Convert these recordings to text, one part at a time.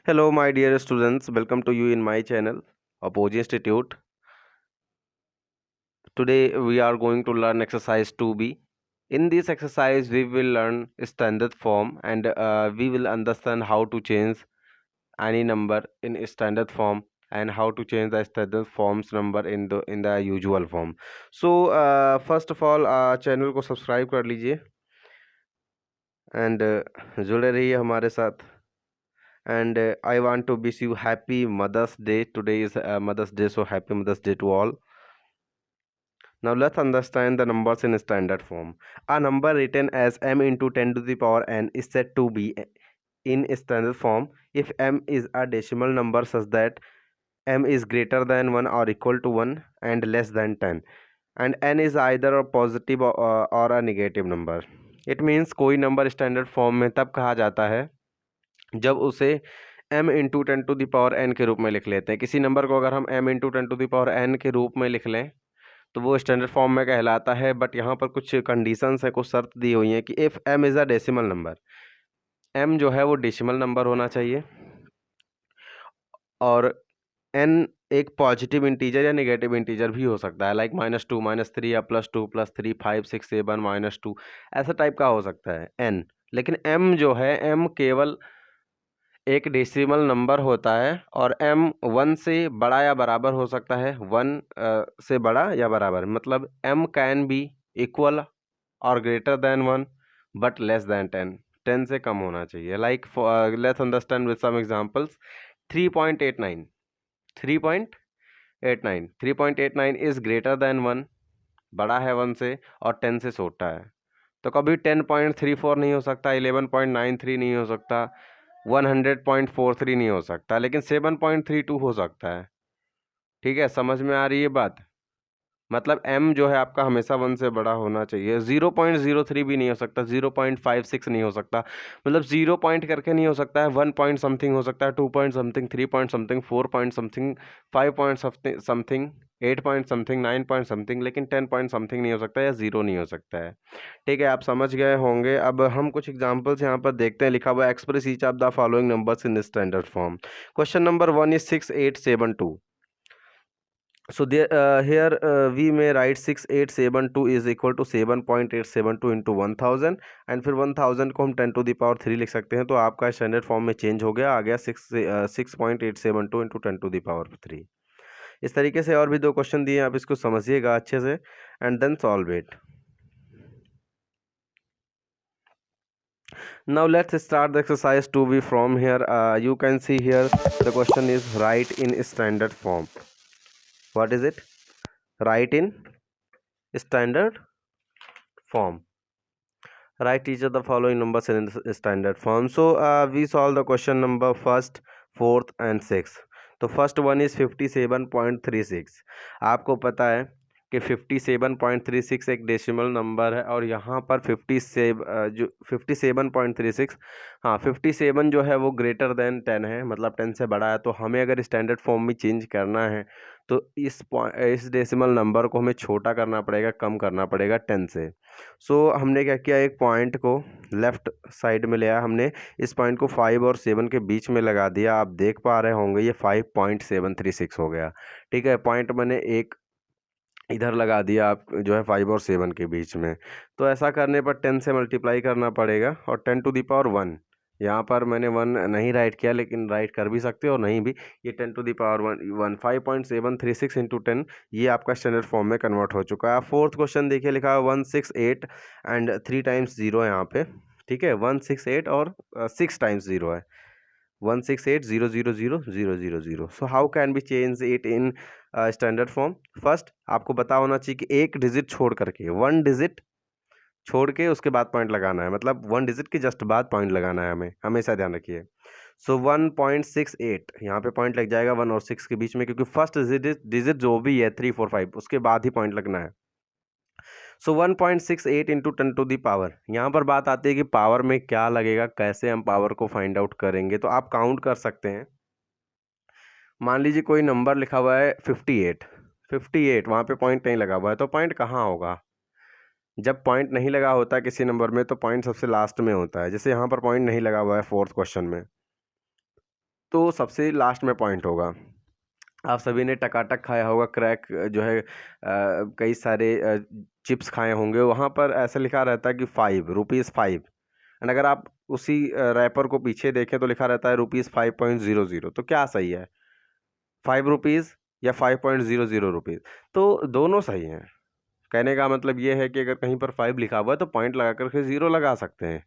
Hello, my dear students. Welcome to you in my channel, Apogee Institute. Today we are going to learn exercise 2B. In this exercise, we will learn standard form and we will understand how to change any number in standard form and how to change the standard forms number in the usual form. So first of all, channel को subscribe कर लीजिए and जुड़े रहिए हमारे साथ. And I want to wish you happy Mother's Day. Today is Mother's Day, so happy Mother's Day to all. Now let's understand the numbers in standard form. A number written as m into 10 to the power n is said to be in standard form if m is a decimal number such that m is greater than 1 or equal to 1 and less than 10, and n is either a positive or a negative number. It means कोई number standard form में तब कहा जाता है जब उसे m into 10 to the power n के रूप में लिख लेते हैं. किसी नंबर को अगर हम m into 10 to the power n के रूप में लिख लें तो वो स्टैंडर्ड फॉर्म में कहलाता है. बट यहाँ पर कुछ कंडीशंस है, कुछ शर्त दी हुई है कि if m is a decimal number, m जो है वो डेसिमल नंबर होना चाहिए और n एक पॉजिटिव इंटीजर या नेगेटिव इंटीजर भी हो सकता है, लाइक -2, -3 या +2, +3, 5, 6, 7, -2 ऐसा टाइप का हो सकता है n. लेकिन m जो है, m केवल एक डेसिमल नंबर होता है और m 1 से बड़ा या बराबर हो सकता है. 1 से बड़ा या बराबर मतलब m कैन बी इक्वल और greater than 1 but less than 10. 10 से कम होना चाहिए. Like let's understand with some examples. 3.89 3.89 is greater than 1, बड़ा है 1 से और 10 से छोटा है. तो कभी 10.34 नहीं हो सकता, 11.93 नहीं हो सकता, 100.43 नहीं हो सकता, लेकिन 7.32 हो सकता है. ठीक है, समझ में आ रही है बात? मतलब m जो है आपका हमेशा 1 से बड़ा होना चाहिए. 0.03 भी नहीं हो सकता, 0.56 नहीं हो सकता, मतलब 0 पॉइंट करके नहीं हो सकता है. 1 पॉइंट समथिंग हो सकता है, 2 point something, 3 point something, 4 point something, 5 point something, 8 point something, 9 point something, लेकिन 10 पॉइंट समथिंग नहीं हो सकता या 0 नहीं हो सकता है. ठीक है, आप समझ गए होंगे. अब हम कुछ एग्जांपल्स यहाँ पर देखते हैं. लिखा हुआ है express each of the following numbers in standard form. Question number 1 is 6872. So here we may write 6872 is equal to 7.872 into 1000 and फिर 1000 को हम 10 to the power 3 लिख सकते हैं. तो आपका स्टैंडर्ड फॉर्म में चेंज हो गया, आ गया 6.872 into 10 to the power 3. इस तरीके से और भी दो क्वेश्चन दिए, आप इसको समझिएगा अच्छे से and then solve it. Now let's start the exercise 2B from here. You can see here the question is write in standard form. What is it? Write in standard form. Write each of the following numbers in standard form. So we solve the question number 1st, 4th and 6th. तो first one is 57.36. आपको पता है कि 57.36 एक decimal number है और यहाँ पर 57.36, हाँ 57 जो है वो ग्रेटर देन 10 है, मतलब 10 से बड़ा है. तो हमें अगर स्टैंडर्ड फॉर्म में चेंज करना है तो इस डेसिमल नंबर को हमें छोटा करना पड़ेगा, कम करना पड़ेगा 10 से. सो हमने क्या किया, एक पॉइंट को लेफ़्ट साइड में ले आया हमने. इस पॉइंट को 5 और 7 के बीच में लगा दिया. आप देख पा रहे होंगे ये 5.736 हो गया. ठीक है, पॉइंट मैंने एक इधर लगा दिया आप जो है 5 और 7 के बीच में. तो ऐसा करने पर 10 से मल्टीप्लाई करना पड़ेगा और 10 टू द पावर 1. यहाँ पर मैंने 1 नहीं राइट किया, लेकिन राइट कर भी सकते हो और नहीं भी. ये 10 टू द पावर 1 5.736 इंटू 10 ये आपका स्टैंडर्ड फॉर्म में कन्वर्ट हो चुका है. फोर्थ क्वेश्चन देखिए, लिखा है 168 एंड 3 टाइम्स 0 यहाँ पे. ठीक है, 168 और 6 टाइम्स 0 है. 168,000,000. So how can be change it in standard form. First आपको पता होना चाहिए कि एक डिजिट छोड़ करके, 1 डिजिट छोड़ के उसके बाद पॉइंट लगाना है, मतलब 1 डिजिट के जस्ट बाद पॉइंट लगाना है, हमें हमेशा ध्यान रखिए. सो 1.68 यहाँ पे पॉइंट लग जाएगा 1 और 6 के बीच में, क्योंकि फर्स्ट डिजिट जो भी है 3 4 5 उसके बाद ही पॉइंट लगना है. सो 1.68 इंटू 10 टू दी पावर. यहाँ पर बात आती है कि पावर में क्या लगेगा, कैसे हम पावर को फाइंड आउट करेंगे. तो आप काउंट कर सकते हैं. मान लीजिए कोई नंबर लिखा हुआ है 58, वहाँ पे पॉइंट नहीं लगा हुआ है, तो पॉइंट कहाँ होगा. जब पॉइंट नहीं लगा होता किसी नंबर में तो पॉइंट सबसे लास्ट में होता है. जैसे यहाँ पर पॉइंट नहीं लगा हुआ है फोर्थ क्वेश्चन में, तो सबसे लास्ट में पॉइंट होगा। आप सभी ने टकाटक खाया होगा, क्रैक जो है कई सारे चिप्स खाए होंगे, वहाँ पर ऐसा लिखा रहता है कि ₹5 एंड अगर आप उसी रैपर को पीछे देखें तो लिखा रहता है ₹5.00। तो क्या सही है, ₹5 या ₹5.00? तो दोनों सही हैं। कहने का मतलब ये है कि अगर कहीं पर 5 लिखा हुआ है तो पॉइंट लगा कर के 0 लगा सकते हैं,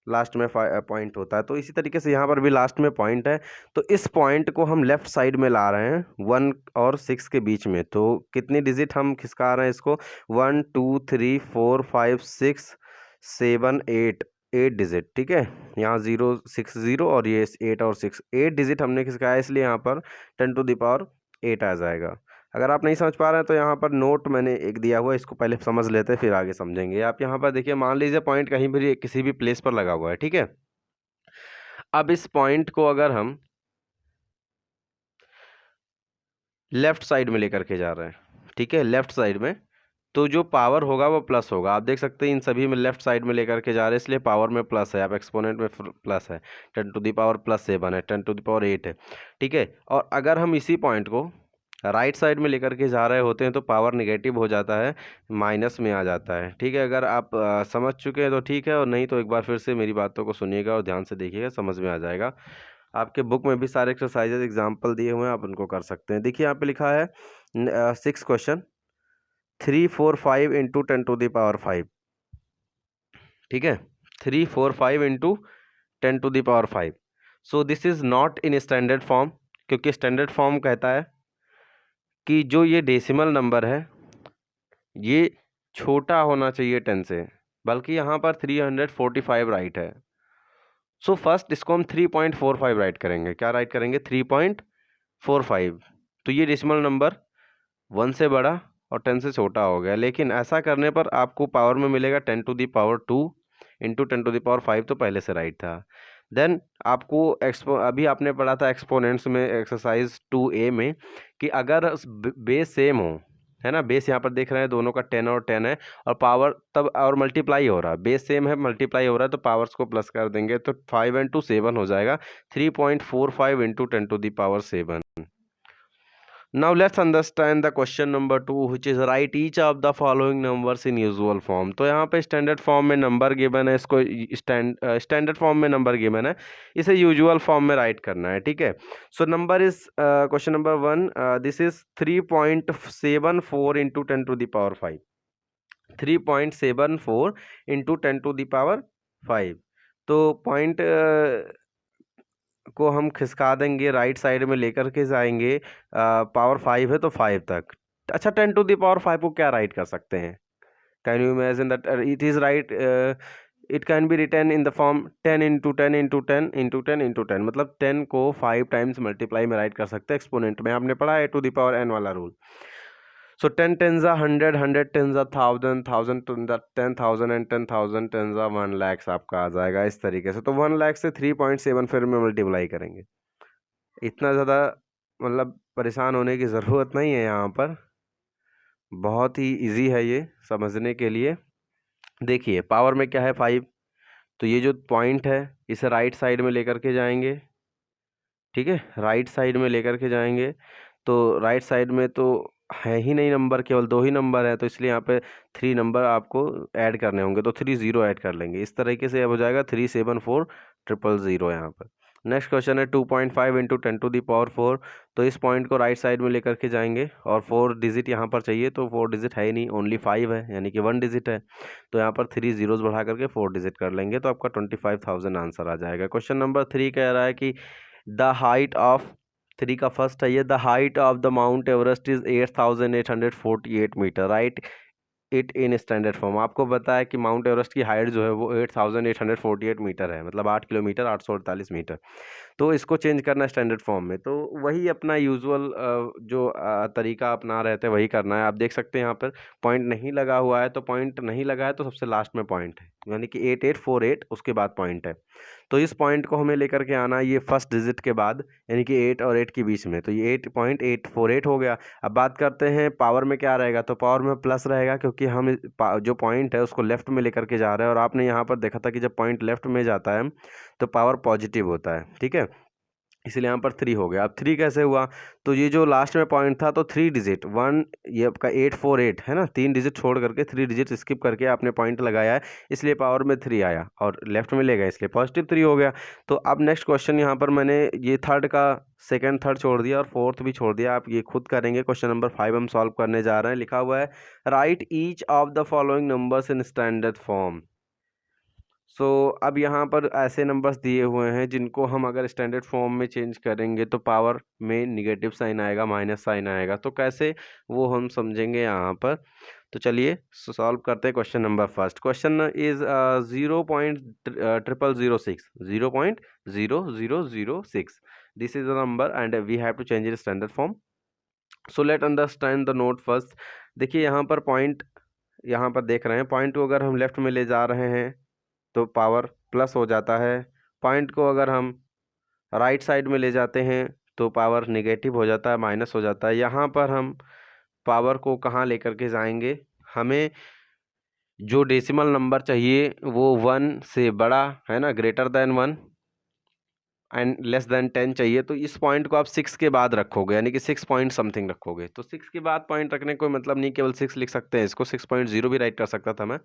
लास्ट में पॉइंट होता है। तो इसी तरीके से यहाँ पर भी लास्ट में पॉइंट है, तो इस पॉइंट को हम लेफ्ट साइड में ला रहे हैं 1 और 6 के बीच में। तो कितनी डिजिट हम खिसका रहे हैं इसको, 1 2 3 4 5 6 7 8, 8 डिजिट, ठीक है। यहाँ 0 6 0 और ये 8 और 6, 8 डिजिट हमने खिसकाया, इसलिए यहाँ पर 10⁸ आ जाएगा। अगर आप नहीं समझ पा रहे हैं तो यहाँ पर नोट मैंने एक दिया हुआ है, इसको पहले समझ लेते हैं फिर आगे समझेंगे। आप यहाँ पर देखिए, मान लीजिए पॉइंट कहीं भी किसी भी प्लेस पर लगा हुआ है, ठीक है। अब इस पॉइंट को अगर हम लेफ्ट साइड में लेकर के जा रहे हैं, ठीक है, लेफ्ट साइड में, तो जो पावर होगा वो प्लस होगा। आप देख सकते हैं इन सभी में लेफ्ट साइड में लेकर के जा रहे हैं, इसलिए पावर में प्लस है। आप एक्सपोनेंट में प्लस है, 10⁻+7 है, 10⁸ है, ठीक है। और अगर हम इसी पॉइंट को राइट साइड में लेकर के जा रहे होते हैं तो पावर निगेटिव हो जाता है, माइनस में आ जाता है, ठीक है। अगर आप समझ चुके हैं तो ठीक है, और नहीं तो एक बार फिर से मेरी बातों को सुनिएगा और ध्यान से देखिएगा, समझ में आ जाएगा। आपके बुक में भी सारे एक्सरसाइजेज एग्जाम्पल दिए हुए हैं, आप उनको कर सकते हैं। देखिए यहाँ पे लिखा है 6 क्वेश्चन, 3 4 5 इंटू 10⁵, ठीक है, 3 4 5 into 10⁵। So this is not in standard form, क्योंकि स्टैंडर्ड फॉर्म कहता है कि जो ये डेसिमल नंबर है ये छोटा होना चाहिए 10 से, बल्कि यहाँ पर 345 राइट है। सो फर्स्ट इसको हम 3.45 राइट करेंगे। क्या राइट करेंगे, 3.45। तो ये डेसिमल नंबर 1 से बड़ा और 10 से छोटा हो गया, लेकिन ऐसा करने पर आपको पावर में मिलेगा 10⁻² इंटू 10⁵ तो पहले से राइट था। देन आपको अभी आपने पढ़ा था एक्सपोनेंट्स में एक्सरसाइज 2A में कि अगर बेस सेम हो, है ना, बेस यहाँ पर देख रहे हैं दोनों का 10 और 10 है, और पावर तब और मल्टीप्लाई हो रहा है, बेस सेम है मल्टीप्लाई हो रहा है, तो पावर्स को प्लस कर देंगे तो 5 इंटू 7 हो जाएगा, 3.45 into 10⁻7। Now let's understand the question number 2, which is write each of the following numbers in usual form। तो यहाँ पे स्टैंडर्ड फॉर्म में नंबर गिवन है, इसको स्टैंडर्ड फॉर्म में नंबर गिवन है, इसे यूजुअल फॉर्म में राइट करना है, ठीक है। So number is question number 1, this is 3.74 into 10⁵, 3.74 into 10⁵। तो पॉइंट को हम खिसका देंगे, राइट साइड में लेकर के जाएंगे, पावर 5 है तो 5 तक। अच्छा, 10⁵ को क्या राइट कर सकते हैं, can you imagine that it is right, it can be written in the form 10 into 10 into 10 into 10 into 10, मतलब 10 को 5 टाइम्स मल्टीप्लाई में राइट कर सकते हैं। एक्सपोनेंट में आपने पढ़ा है a⁴n वाला rule. So 10 10s are 100, 100 10s are 1000, 1000 10,000 and 10,000 10s are 1 lakhs आपका आ जाएगा इस तरीके से। तो 1 लाख से 3.7 फिर में मल्टीप्लाई करेंगे। इतना ज़्यादा मतलब परेशान होने की ज़रूरत नहीं है, यहाँ पर बहुत ही इजी है ये समझने के लिए। देखिए पावर में क्या है 5, तो ये जो पॉइंट है इसे राइट साइड में लेकर के जाएंगे, ठीक है, राइट साइड में लेकर के जाएंगे। तो राइट साइड में तो है ही नहीं नंबर, केवल 2 ही नंबर है, तो इसलिए यहाँ पे 3 नंबर आपको ऐड करने होंगे, तो 3 0 ऐड कर लेंगे। इस तरीके से अब हो जाएगा 374,000 यहाँ पर। नेक्स्ट क्वेश्चन है 2.5 इंटू 10⁴। तो इस पॉइंट को राइट साइड में लेकर के जाएंगे और 4 डिजिट यहाँ पर चाहिए, तो 4 डिजिट है ही नहीं, ओनली 5 है, यानी कि 1 डिजिट है, तो यहाँ पर 3 जीरोज बढ़ा करके 4 डिजिट कर लेंगे, तो आपका 25,000 आंसर आ जाएगा। क्वेश्चन नंबर 3 कह रहा है कि द हाइट ऑफ, 3 का फर्स्ट है ये, the height of the Mount Everest is 8,848 metre, write it in standard form. आपको पता है कि माउंट एवरेस्ट की हाइट जो है वो 8,848 मीटर है, मतलब 8 किलोमीटर 848 मीटर। तो इसको चेंज करना है स्टैंडर्ड फॉर्म में, तो वही अपना यूजुअल जो तरीका अपना रहे थे वही करना है। आप देख सकते हैं यहाँ पर पॉइंट नहीं लगा हुआ है, तो पॉइंट नहीं लगा है तो सबसे लास्ट में पॉइंट है, यानी कि 8848 उसके बाद पॉइंट है। तो इस पॉइंट को हमें लेकर के आना ये फर्स्ट डिजिट के बाद, यानी कि 8 और 8 के बीच में, तो ये 8.848 हो गया। अब बात करते हैं पावर में क्या रहेगा, तो पावर में प्लस रहेगा, क्योंकि हम जो पॉइंट है उसको लेफ्ट में लेकर के जा रहे हैं, और आपने यहाँ पर देखा था कि जब पॉइंट लेफ्ट में जाता है तो पावर पॉजिटिव होता है, ठीक है। इसलिए यहाँ पर 3 हो गया। अब 3 कैसे हुआ, तो ये जो लास्ट में पॉइंट था तो 3 डिजिट 1 ये आपका 848 है ना, 3 डिजिट छोड़ करके 3 डिजिट स्किप करके आपने पॉइंट लगाया है, इसलिए पावर में 3 आया और लेफ्ट में ले गया इसलिए पॉजिटिव 3 हो गया। तो अब नेक्स्ट क्वेश्चन यहाँ पर मैंने ये थर्ड का सेकंड थर्ड छोड़ दिया और फोर्थ भी छोड़ दिया, आप ये खुद करेंगे। क्वेश्चन नंबर 5 हम सॉल्व करने जा रहे हैं। लिखा हुआ है write each of the following numbers in standard form. So अब यहाँ पर ऐसे नंबर्स दिए हुए हैं जिनको हम अगर स्टैंडर्ड फॉर्म में चेंज करेंगे तो पावर में निगेटिव साइन आएगा, माइनस साइन आएगा। तो कैसे, वो हम समझेंगे यहाँ पर। तो चलिए सॉल्व करते हैं question number first. Question is 0.0006 0.0006 this is the number and we have to change in standard form. So let understand the note first. देखिए यहाँ पर पॉइंट, यहाँ पर देख रहे हैं पॉइंट को अगर हम लेफ्ट में ले जा रहे हैं तो पावर प्लस हो जाता है, पॉइंट को अगर हम राइट साइड में ले जाते हैं तो पावर नेगेटिव हो जाता है, माइनस हो जाता है। यहाँ पर हम पावर को कहाँ लेकर के जाएंगे, हमें जो डेसिमल नंबर चाहिए वो 1 से बड़ा है ना, greater than 1 and less than 10 चाहिए। तो इस पॉइंट को आप 6 के बाद रखोगे, यानी कि 6 पॉइंट समथिंग रखोगे। तो 6 के बाद पॉइंट रखने का कोई मतलब नहीं, केवल 6 लिख सकते हैं, इसको 6.0 भी राइट कर सकता था मैं।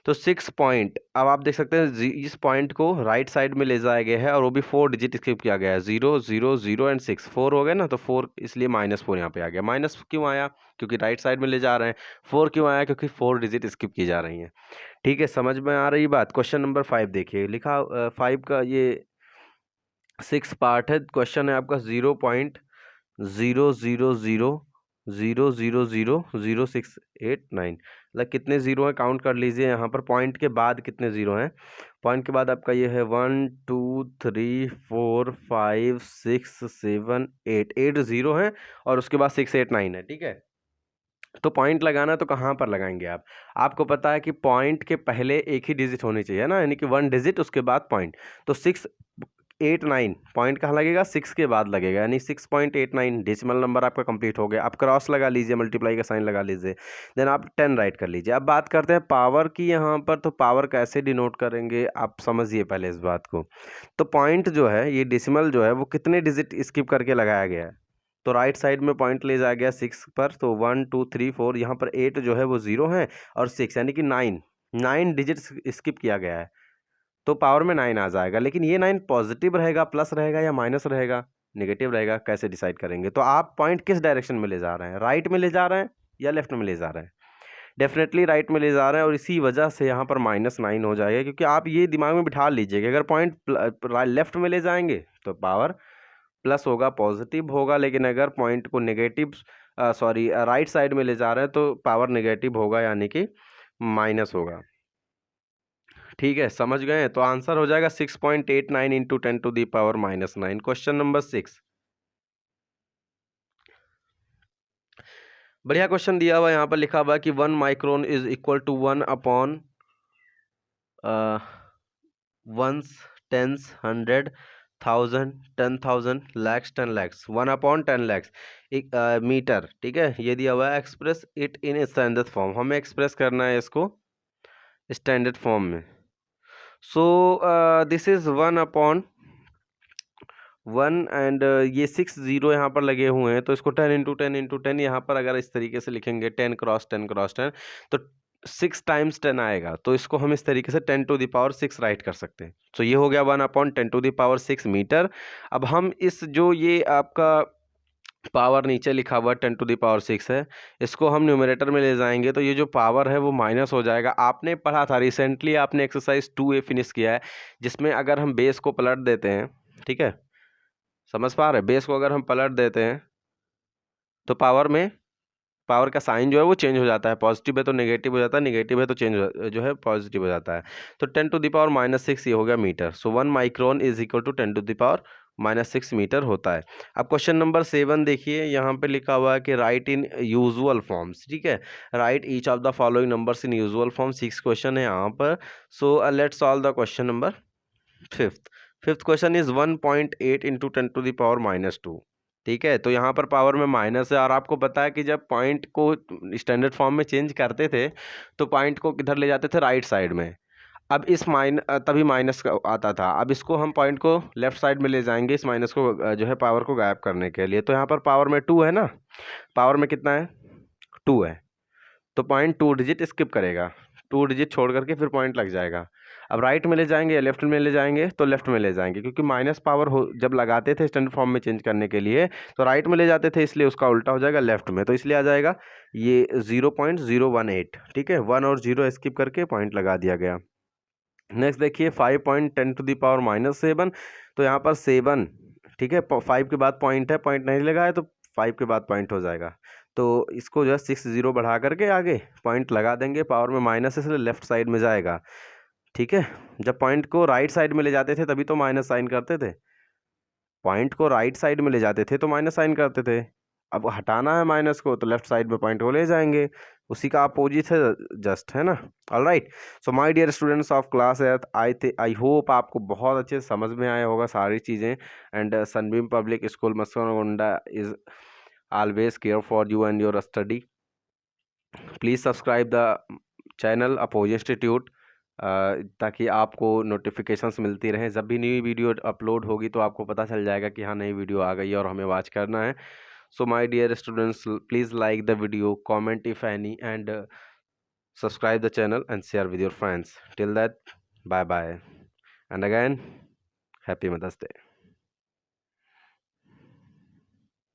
तो 6 पॉइंट, अब आप देख सकते हैं इस पॉइंट को राइट साइड में ले जाया गया है और वो भी 4 डिजिट स्किप किया गया है, 0 0 0 एंड 6 4 हो गए ना, तो 4 इसलिए -4 यहाँ पे आ गया। माइनस क्यों आया, क्योंकि राइट साइड में ले जा रहे हैं। 4 क्यों आया, क्योंकि 4 डिजिट स्किप की जा रही हैं। ठीक है, समझ में आ रही बात। क्वेश्चन नंबर 5 देखिए, लिखा 5 का ये 6 पार्ट है। क्वेश्चन है आपका 0.000000689, मतलब कितने जीरो हैं काउंट कर लीजिए। यहाँ पर पॉइंट के बाद कितने जीरो हैं, पॉइंट के बाद आपका ये है 1 2 3 4 5 6 7 8 8 जीरो हैं और उसके बाद 689 है। ठीक है, तो पॉइंट लगाना तो कहाँ पर लगाएंगे आप, आपको पता है कि पॉइंट के पहले एक ही डिजिट होनी चाहिए ना, यानी कि 1 डिजिट उसके बाद पॉइंट। तो 689 पॉइंट कहाँ लगेगा, 6 के बाद लगेगा, यानी 6.89 डेसिमल नंबर आपका कंप्लीट हो गया। आप क्रॉस लगा लीजिए, मल्टीप्लाई का साइन लगा लीजिए, देन आप 10 राइट कर लीजिए। अब बात करते हैं पावर की यहाँ पर। तो पावर कैसे डिनोट करेंगे आप समझिए पहले इस बात को। तो पॉइंट जो है, ये डेसिमल जो है वो कितने डिजिट स्किप करके लगाया गया है, तो राइट साइड में पॉइंट ले जाया गया 6 पर, तो 1 2 3 4, यहाँ पर 8 जो है वो 0 है और 6 यानी कि 9 डिजिट स्किप किया गया है, तो पावर में 9 आ जाएगा। लेकिन ये 9 पॉजिटिव रहेगा, प्लस रहेगा या माइनस रहेगा, नेगेटिव रहेगा, कैसे डिसाइड करेंगे। तो आप पॉइंट किस डायरेक्शन में ले जा रहे हैं, राइट में ले जा रहे हैं या लेफ्ट में ले जा रहे हैं, डेफिनेटली राइट में ले जा रहे हैं और इसी वजह से यहाँ पर -9 हो जाएगा। क्योंकि आप ये दिमाग में बिठा लीजिए कि अगर पॉइंट लेफ्ट में ले जाएंगे तो पावर प्लस होगा, पॉजिटिव होगा, लेकिन अगर पॉइंट को नेगेटिव राइट साइड में ले जा रहे हैं तो पावर नेगेटिव होगा, यानी कि माइनस होगा। ठीक है, समझ गए। तो आंसर हो जाएगा 6.89 इंटू 10⁻⁻9। क्वेश्चन नंबर 6, बढ़िया क्वेश्चन दिया हुआ, यहाँ पर लिखा हुआ है कि 1 micron is equal to 1 upon ones, tens, 100, 1000, 10,000, lakhs, 10 lakhs, 1 upon 10 lakhs एक मीटर। ठीक है, ये दिया हुआ है। Express it in standard form, हमें एक्सप्रेस करना है इसको स्टैंडर्ड फॉर्म में। So this is 1 upon 1 and ये 6 जीरो यहाँ पर लगे हुए हैं, तो इसको 10 इंटू 10 इंटू 10 यहाँ पर अगर इस तरीके से लिखेंगे 10 क्रॉस 10 क्रॉस 10, तो 6 टाइम्स 10 आएगा। तो इसको हम इस तरीके से 10⁻6 राइट कर सकते हैं। तो ये हो गया 1 अपॉन 10⁻6 मीटर। अब हम इस जो ये आपका पावर नीचे लिखा हुआ 10⁻6 है, इसको हम न्यूमरेटर में ले जाएंगे तो ये जो पावर है वो माइनस हो जाएगा। आपने पढ़ा था रिसेंटली, आपने एक्सरसाइज 2A फिनिश किया है, जिसमें अगर हम बेस को पलट देते हैं, ठीक है, समझ पा रहे, बेस को अगर हम पलट देते हैं तो पावर का साइन जो है वो चेंज हो जाता है, पॉजिटिव है तो नेगेटिव हो जाता है, नेगेटिव है तो चेंज जो है पॉजिटिव हो जाता है। तो 10⁻⁻6 ये हो गया metre. So 1 micron is equal to 10⁻⁻6 metre होता है। अब क्वेश्चन नंबर 7 देखिए, यहाँ पे लिखा हुआ है कि राइट इन यूजुअल फॉर्म्स। ठीक है, write each of the following numbers in usual form, 6 question है यहाँ पर। So let's solve the question number fifth question is 1.8 into 10⁻⁻2। ठीक है, तो यहाँ पर पावर में माइनस है और आपको पता है कि जब पॉइंट को स्टैंडर्ड फॉर्म में चेंज करते थे तो पॉइंट को किधर ले जाते थे, राइट साइड में। अब इस तभी माइनस का आता था। अब इसको हम पॉइंट को लेफ्ट साइड में ले जाएंगे इस माइनस को जो है पावर को गायब करने के लिए। तो यहाँ पर पावर में 2 है ना, पावर में कितना है 2 है, तो पॉइंट 2 डिजिट स्किप करेगा, 2 डिजिट छोड़ करके फिर पॉइंट लग जाएगा। अब राइट में ले जाएंगे या लेफ्ट में ले जाएंगे, तो लेफ्ट में ले जाएंगे, क्योंकि माइनस पावर हो जब लगाते थे स्टैंडर्ड फॉर्म में चेंज करने के लिए तो राइट में ले जाते थे, इसलिए उसका उल्टा हो जाएगा लेफ्ट में, तो इसलिए आ जाएगा ये 0.018। ठीक है, 1 और 0 स्किप करके पॉइंट लगा दिया गया। नेक्स्ट देखिए 5.10⁻⁷, तो यहाँ पर 7, ठीक है, 5 के बाद पॉइंट है, पॉइंट नहीं लगा है तो 5 के बाद पॉइंट हो जाएगा। तो इसको जो है 6 0 बढ़ा करके आगे पॉइंट लगा देंगे, पावर में माइनस है इसलिए लेफ्ट साइड में जाएगा। ठीक है, जब पॉइंट को राइट साइड में ले जाते थे तभी तो माइनस साइन करते थे, पॉइंट को राइट साइड में ले जाते थे तो माइनस साइन करते थे। अब हटाना है माइनस को तो लेफ्ट साइड में पॉइंट को ले जाएंगे, उसी का अपोजिट है जस्ट, है ना। Alright, so my dear students of class 8, I hope आपको बहुत अच्छे से समझ में आया होगा सारी चीज़ें। And Sunbeam public school Masraunda is always care for you and your study. Please subscribe the channel अपोज इंस्टीट्यूट, ताकि आपको नोटिफिकेशंस मिलती रहें, जब भी नई वीडियो अपलोड होगी तो आपको पता चल जाएगा कि हाँ नई वीडियो आ गई है और हमें वॉच करना है। So my dear students, please like the video, comment if any, and subscribe the channel and share with your friends. Till that, bye bye, and again, happy Mother's Day.